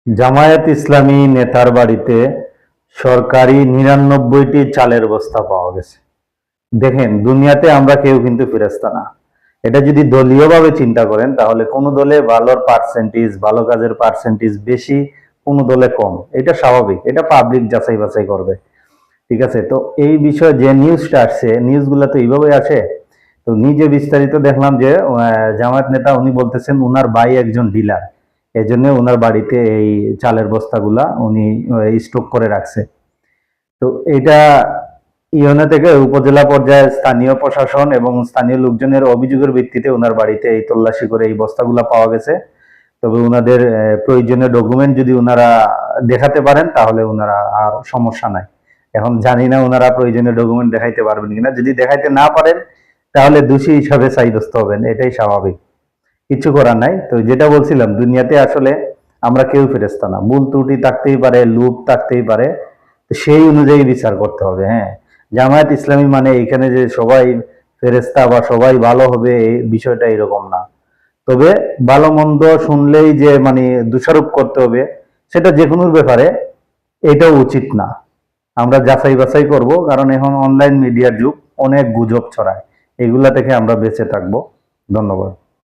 জামায়াত ইসলামী নেতার বাড়িতে সরকারি ৯৯টি চালের বস্তা পাওয়া গেছে। দেখেন, দুনিয়াতে আমরা কেউ কিন্তু ফেরেশতা না। এটা যদি দলীয়ভাবে চিন্তা করেন তাহলে কোনো দলে ভালোর পার্সেন্টেজ, ভালো কাজের পার্সেন্টেজ বেশি, কোনো দলে কম। এটা স্বাভাবিক, এটা পাবলিক যাচাই বাছাই করবে। ঠিক আছে, তো এই বিষয়ে যে নিউজটা আসছে, নিউজগুলো তো এইভাবে আসে। তো নিজে বিস্তারিত দেখলাম যে জামায়াত নেতা উনি বলতেছেন উনার ভাই একজন ডিলার, এই জন্য ওনার বাড়িতে এই চালের বস্তাগুলা উনি স্টক করে রাখছে। তো এটা ইউনো থেকে উপজেলা পর্যায়ে স্থানীয় প্রশাসন এবং স্থানীয় লোকজনের অভিযোগের ভিত্তিতে ওনার বাড়িতে এই তল্লাশি করে এই বস্তাগুলা পাওয়া গেছে। তবে ওনাদের প্রয়োজনীয় ডকুমেন্ট যদি ওনারা দেখাতে পারেন তাহলে ওনারা আর সমস্যা নাই। এখন জানি না ওনারা প্রয়োজনীয় ডকুমেন্ট দেখাইতে পারবেন কিনা। যদি দেখাইতে না পারেন তাহলে দোষী হিসাবে সাব্যস্ত হবেন, এটাই স্বাভাবিক, কিছু করার নাই। তো যেটা বলছিলাম, দুনিয়াতে আসলে আমরা কেউ ফেরেশতা না, ভুল ত্রুটি থাকতেই পারে, লোভ থাকতেই পারে, সেই অনুযায়ী বিচার করতে হবে। হ্যাঁ, জামায়াত ইসলামী মানে এখানে যে সবাই ফেরেশতা বা সবাই ভালো হবে এই বিষয়টা এরকম না। তবে ভালো মন্দ শুনলেই যে মানে দোষারোপ করতে হবে সেটা যে কোনো ব্যাপারে এটাও উচিত না। আমরা যাচাই বাছাই করব, কারণ এখন অনলাইন মিডিয়ার যুগ, অনেক গুজব ছড়ায়, এগুলা থেকে আমরা বেঁচে থাকবো। ধন্যবাদ।